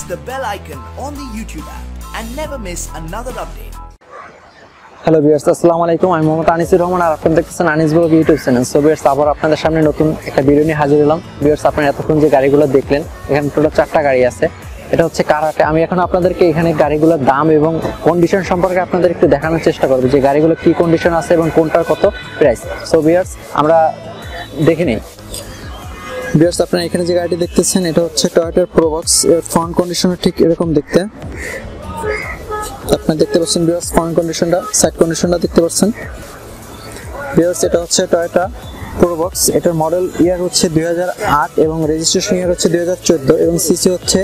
the bell icon on the YouTube app and never miss another update. Hello viewers, আসসালামু আলাইকুম। আমি মোহাম্মদ আনিসুর রহমান আর আপনারা দেখতেছেন Anis blog YouTube channel. So viewers, আবার আপনাদের সামনে নতুন একটা ভিডিও নিয়ে হাজির হলাম। ভিউয়ার্স, আপনারা এতক্ষণ যে গাড়িগুলো দেখলেন, এখানে টোটাল 4টা গাড়ি আছে। এটা হচ্ছে কারাটে। আমি এখন আপনাদেরকে এখানে গাড়িগুলোর দাম এবং কন্ডিশন সম্পর্কে আপনাদের একটু দেখানোর চেষ্টা করব যে গাড়িগুলো কি কন্ডিশন আছে এবং কোনটার কত প্রাইস। সো ভিউয়ার্স, আমরা দেখে নিই। ভিউয়ার্স, আপনারা এখানে যে গাড়িটি দেখতেছেন এটা হচ্ছে টয়োটার প্রোবক্স। এর ফ্রন্ট কন্ডিশনটা ঠিক এরকম দেখতে। আপনারা দেখতে পাচ্ছেন ভিউয়ার্স, ফ্রন্ট কন্ডিশনটা, সাইড কন্ডিশনটা দেখতে পাচ্ছেন। ভিউয়ার্স, এটা হচ্ছে টয়োটা প্রোবক্স। এটার মডেল ইয়ার হচ্ছে 2008 এবং রেজিস্ট্রেশন ইয়ার হচ্ছে 2014 এবং সিসি হচ্ছে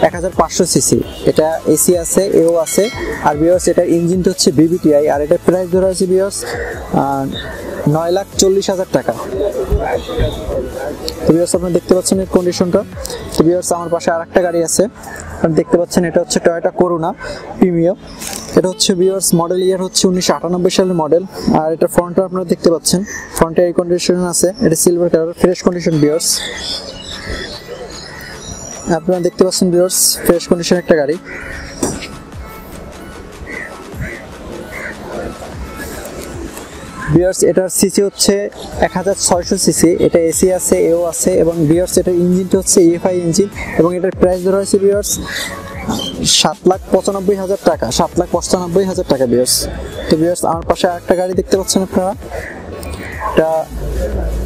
1500 সিসি। এটা এসি আছে, এও আছে। আর ভিউয়ার্স, এটার ইঞ্জিনটা হচ্ছে বিবিটিআই আর এটার প্রাইস ধরা হয়েছে ভিউয়ার্স 9,40,000 টাকা। তো ভিউয়ার্স, আপনারা দেখতে পাচ্ছেন এর কন্ডিশনটা। তো ভিউয়ার্স, আমার পাশে আরেকটা গাড়ি আছে, আপনারা দেখতে পাচ্ছেন। এটা হচ্ছে টয়োটা করুণা প্রিমিয়াম। এটা হচ্ছে ভিউয়ার্স মডেল ইয়ার হচ্ছে 1998 সালের মডেল। আর এটা ফ্রন্টটা আপনারা দেখতে পাচ্ছেন, ফ্রন্টে এই কন্ডিশন আছে। এটা silver colour, fresh condition viewers. আপনারা দেখতে পাচ্ছেন ভিউয়ার্স, ফ্রেশ কন্ডিশন একটা গাড়ি। ভিউয়ার্স, এটার সিসি হচ্ছে 1600 সিসি। এটা এসি আছে, এও আছে। এবং ভিউয়ার্স, এটার ইঞ্জিনটা হচ্ছে ইএফআই ইঞ্জিন এবং এটার প্রাইস ধরা হয়েছে ভিউয়ার্স 7,95,000 টাকা, 7,95,000 টাকা ভিউয়ার্স। তো ভিউয়ার্স, আমার পাশে আরেকটা গাড়ি দেখতে পাচ্ছেন আপনারা। এটা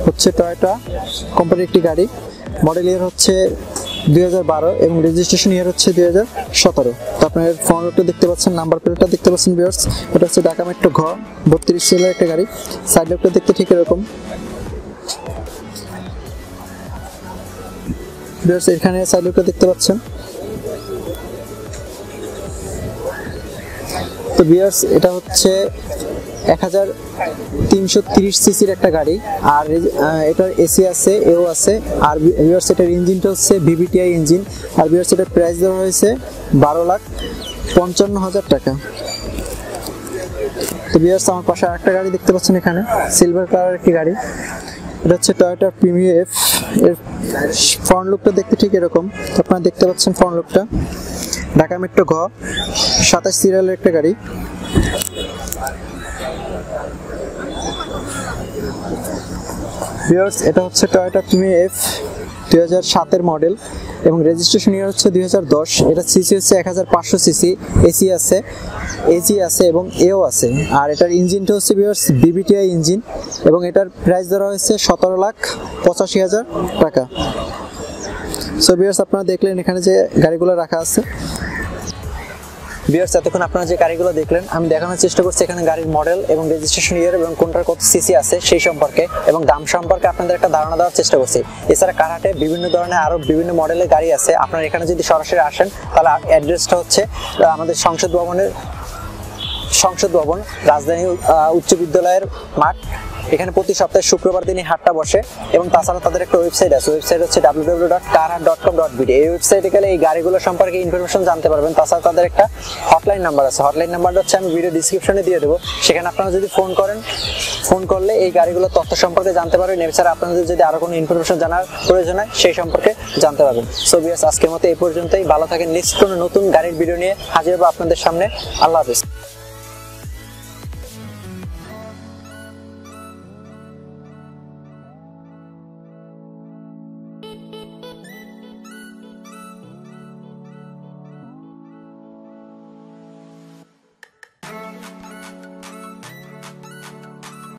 হচ্ছে টয়োটা কোম্পানির একটি গাড়ি। মডেল ইয়ার হচ্ছে 2012 এবং রেজিস্ট্রেশন ইয়ার হচ্ছে 2017। তো আপনার ফ্রন্ট লুকটা দেখতে পাচ্ছেন, নাম্বার প্লেটটা দেখতে পাচ্ছেন ভিউয়ার্স। এটা হচ্ছে ঢাকা মেট্রো ঘ 32 সিরিয়ালের একটা গাড়ি। সাইড লুকটা দেখতে ঠিক এরকম ভিউয়ার্স। এখানে সাইড লুকটা দেখতে পাচ্ছেন। তো ভিউয়ার্স, এটা হচ্ছে 1330 সিসির একটা গাড়ি। আর এটার এসি আছে, এও আছে। আর ভিউয়ার্স, এটার ইঞ্জিনটা হচ্ছে ভিভিটিআই ইঞ্জিন। আর ভিউয়ার্স, এটার প্রাইস দেওয়া হয়েছে 12,55,000 টাকা। তো ভিউয়ার্স, আমার পাশে আরেকটা গাড়ি দেখতে পাচ্ছেন, এখানে সিলভার কালার একটি গাড়ি। এটা হচ্ছে টয়োটা প্রিমিয়াম এফ। এর ফ্রন্ট লুকটা দেখতে ঠিক এরকম। আপনারা দেখতে পাচ্ছেন ফ্রন্ট লুকটা। ঢাকা মেট্রো ঘ 27 সিরিয়ালের একটা গাড়ি। ভিউয়ার্স, এটা হচ্ছে টয়োটা প্রিমিয়াম এফ 2007 এর মডেল এবং রেজিস্ট্রেশন ইয়ার হচ্ছে 2010। এটা সিসি হচ্ছে 1500 সিসি। এসি আছে, এজি আছে এবং এও আছে। আর এটার ইঞ্জিনটা হচ্ছে ভিউয়ার্স বিবিটিআই ইঞ্জিন এবং এটার প্রাইস ধরা হয়েছে 17,85,000 টাকা। সো ভিউয়ার্স, আপনারা দেখলেন এখানে যে গাড়িগুলো রাখা আছে। ভিউয়ার্স, এতক্ষণ আপনারা যে গাড়িগুলো দেখলেন, আমি দেখানোর চেষ্টা করছি এখানে গাড়ির মডেল এবং রেজিস্ট্রেশন ইয়ার এবং কোনটার কত সিসি আছে সেই সম্পর্কে এবং দাম সম্পর্কে আপনাদের একটা ধারণা দেওয়ার চেষ্টা করছি। এছাড়া কারাটে বিভিন্ন ধরনের আরো বিভিন্ন মডেলের গাড়ি আছে। আপনারা এখানে যদি সরাসরি আসেন তাহলে অ্যাড্রেসটা হচ্ছে আমাদের সংসদ ভবন রাজধানী উচ্চ বিদ্যালয়ের মাঠ। এখানে প্রতি সপ্তাহে শুক্রবার দিনই হাটটা বসে এবং তাছাড়া তাদের একটা ওয়েবসাইট আছে। ওয়েবসাইট হচ্ছে www.carhat.com.bd। এই ওয়েবসাইটে গেলে এই গাড়িগুলো সম্পর্কে ইনফরমেশন জানতে পারবেন। তাছাড়া তাদের একটা হটলাইন নাম্বার আছে। হটলাইন নাম্বারটা হচ্ছে আমি ভিডিও ডিসক্রিপশনে দিয়ে দেবো। সেখানে আপনারা যদি ফোন করলে এই গাড়িগুলোর তথ্য সম্পর্কে জানতে পারবেন। এছাড়া আপনাদের যদি আরো কোনো ইনফরমেশন জানার প্রয়োজন হয় সেই সম্পর্কে জানতে পারবেন। সো ভিউয়ার্স, আজকের মতো এই পর্যন্তই। ভালো থাকেন। নেক্সট কোনো নতুন গাড়ির ভিডিও নিয়ে হাজির হবো আপনাদের সামনে। আল্লাহ হাফেজ।